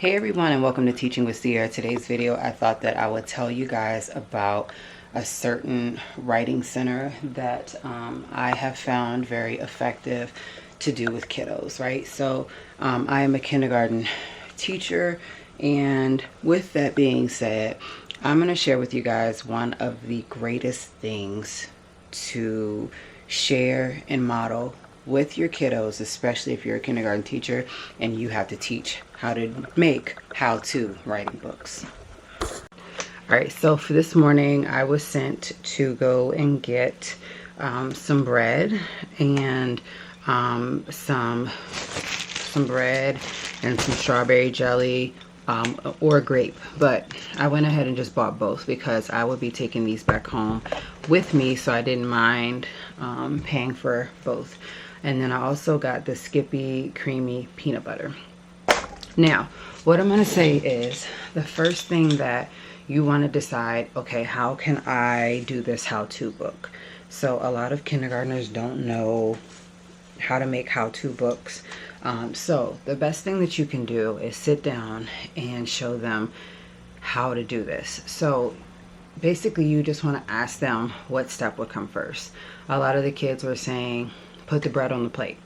Hey everyone, and welcome to Teaching with Sierra. Today's video, I thought that I would tell you guys about a certain writing center that I have found very effective to do with kiddos, right? So I am a kindergarten teacher, and with that being said, I'm going to share with you guys one of the greatest things to share and model with your kiddos, especially if you're a kindergarten teacher and you have to teach how to make how-to writing books. All right, so for this morning, I was sent to go and get some bread and some bread and some strawberry jelly or grape, but I went ahead and just bought both because I would be taking these back home with me, so I didn't mind paying for both. And then I also got the Skippy creamy peanut butter. Now, what I'm going to say is the first thing that you want to decide, okay, how can I do this how-to book? So a lot of kindergartners don't know how to make how-to books. So the best thing that you can do is sit down and show them how to do this. So basically you just want to ask them what step would come first. A lot of the kids were saying, put the bread on the plate.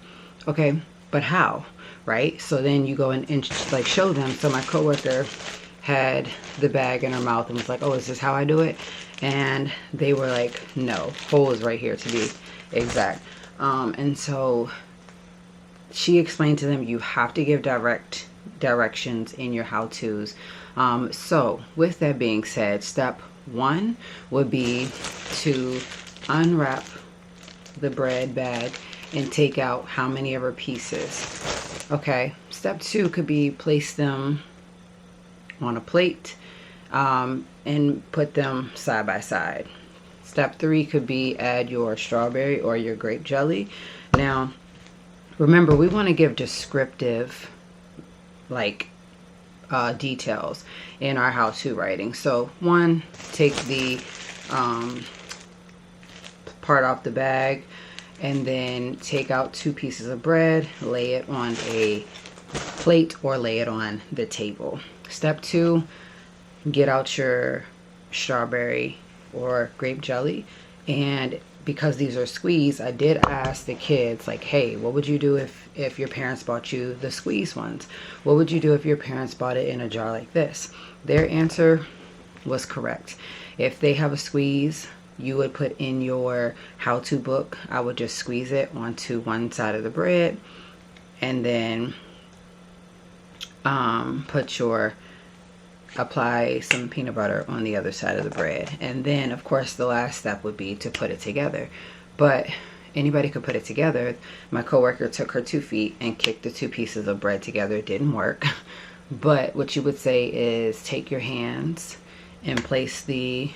Okay, but how? Right? So then you go and like show them. So my coworker had the bag in her mouth and was like, oh, is this how I do it? And they were like, no, hole is right here to be exact. And so she explained to them, you have to give directions in your how-tos. So with that being said, step one would be to unwrap the bread bag and take out how many ever pieces. Okay, step two could be place them on a plate and put them side by side. Step three could be add your strawberry or your grape jelly. Now remember, we want to give descriptive like details in our how-to writing. So one, take the part off the bag and then take out 2 pieces of bread, lay it on a plate or lay it on the table. Step 2, get out your strawberry or grape jelly, and because these are squeezed, I did ask the kids, like, hey, what would you do if your parents bought you the squeeze ones? What would you do if your parents bought it in a jar like this? Their answer was correct. If they have a squeeze, you would put in your how-to book, I would just squeeze it onto one side of the bread and then apply some peanut butter on the other side of the bread. And then of course the last step would be to put it together. But anybody could put it together. My coworker took her 2 feet and kicked the 2 pieces of bread together. It didn't work. But what you would say is take your hands and place the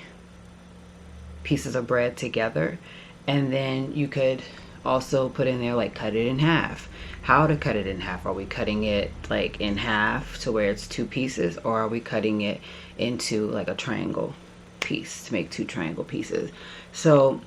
pieces of bread together, and then you could also put in there like cut it in half. How to cut it in half? Are we cutting it like in half to where it's 2 pieces, or are we cutting it into like a triangle piece to make 2 triangle pieces? So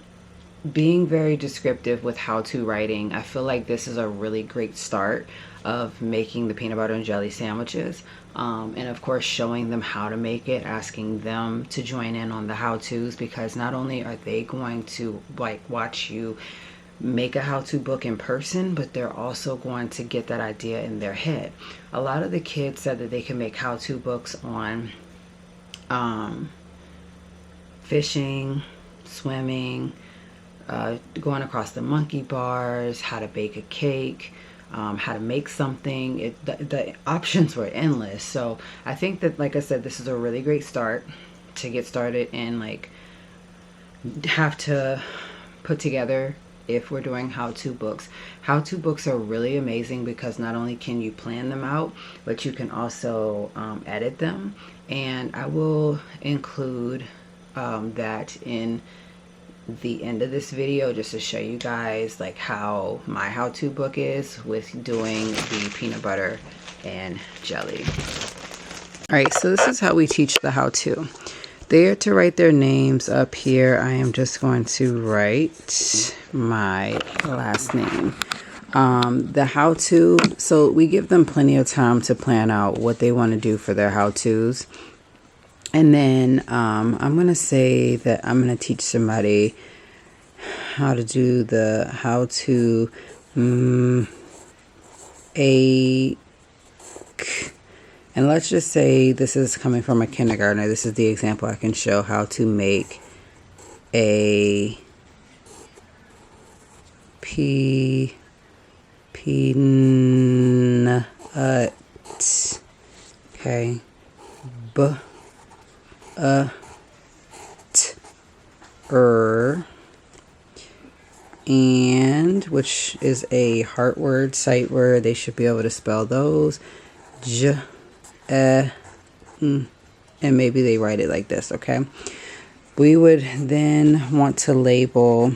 being very descriptive with how-to writing, I feel like this is a really great start of making the peanut butter and jelly sandwiches. And of course showing them how to make it, asking them to join in on the how-tos, because not only are they going to like watch you make a how-to book in person, but they're also going to get that idea in their head. A lot of the kids said that they can make how-to books on fishing, swimming, going across the monkey bars, how to bake a cake, how to make something. The options were endless. So I think that, like I said, this is a really great start to get started and like have to put together if we're doing how-to books. How-to books are really amazing because not only can you plan them out, but you can also edit them. And I will include that in the end of this video just to show you guys like how my how-to book is with doing the peanut butter and jelly. All right, so this is how we teach the how-to. They are to write their names up here. I am just going to write my last name. The how-to, so we give them plenty of time to plan out what they want to do for their how-tos. And then I'm going to say that I'm going to teach somebody how to do the how-to and let's just say this is coming from a kindergartner. This is the example I can show how to make a peanut. Okay. And which is a heart word, sight word. They should be able to spell those. And maybe they write it like this, okay? We would then want to label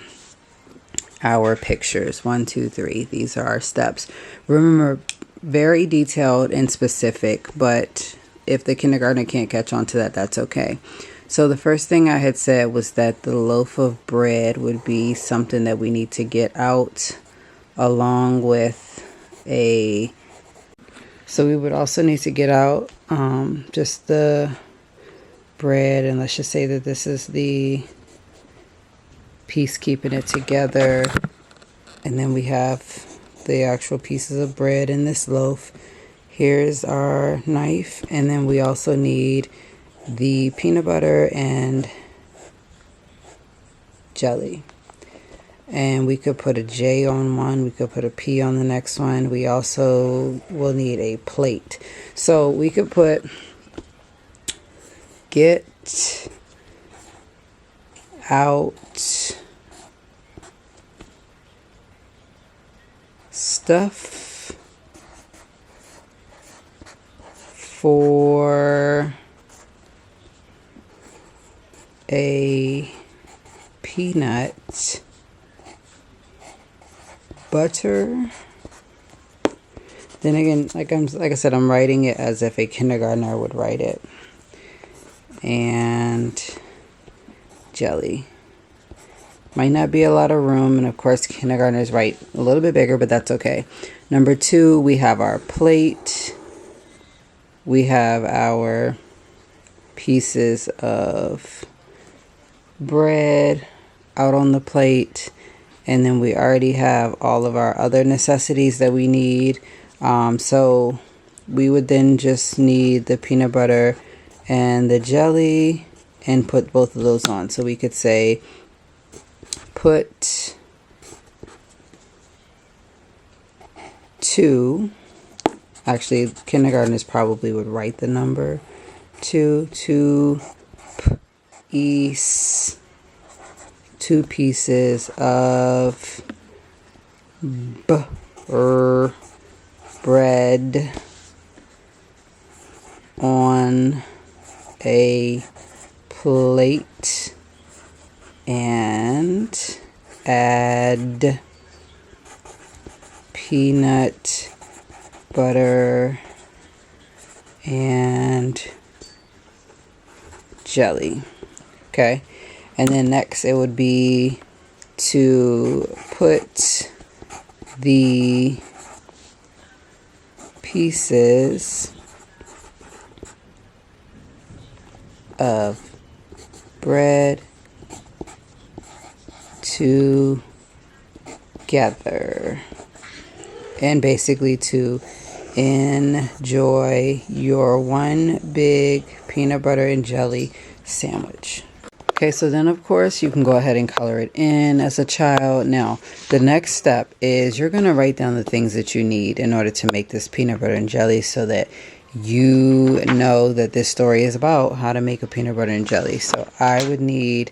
our pictures. 1, 2, 3. These are our steps. Remember, very detailed and specific, but if the kindergartner can't catch on to that, that's okay. So the first thing I had said was that the loaf of bread would be something that we need to get out along with a... So we would also need to get out just the bread, and let's just say that this is the piece keeping it together. And then we have the actual pieces of bread in this loaf. Here's our knife, and then we also need the peanut butter and jelly. And we could put a J on one, we could put a P on the next one. We also will need a plate. So we could put get out stuff for a peanut butter. Then again, like I said, I'm writing it as if a kindergartner would write it. And jelly. Might not be a lot of room, and of course kindergartners write a little bit bigger, but that's okay. Number 2, we have our plate. We have our pieces of bread out on the plate, and then we already have all of our other necessities that we need. So we would then just need the peanut butter and the jelly and put both of those on. So we could say put 2, actually kindergartners probably would write the number 2 piece 2 pieces of bread on a plate and add peanut butter and jelly. Okay, and then next it would be to put the pieces of bread together, and basically to enjoy your one big peanut butter and jelly sandwich. Okay, so then of course you can go ahead and color it in as a child. Now, the next step is you're going to write down the things that you need in order to make this peanut butter and jelly, so that you know that this story is about how to make a peanut butter and jelly. So I would need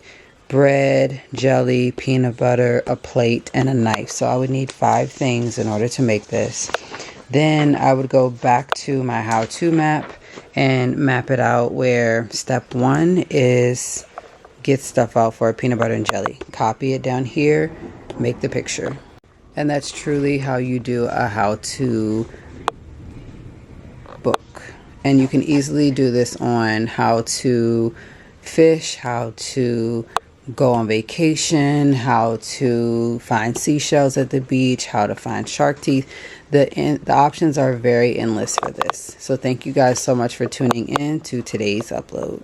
bread, jelly, peanut butter, a plate, and a knife. So I would need 5 things in order to make this. Then I would go back to my how-to map and map it out, where step 1 is get stuff out for a peanut butter and jelly. Copy it down here, make the picture. And that's truly how you do a how-to book. And you can easily do this on how to fish, how to go on vacation, how to find seashells at the beach, how to find shark teeth. The options are very endless for this. So thank you guys so much for tuning in to today's upload.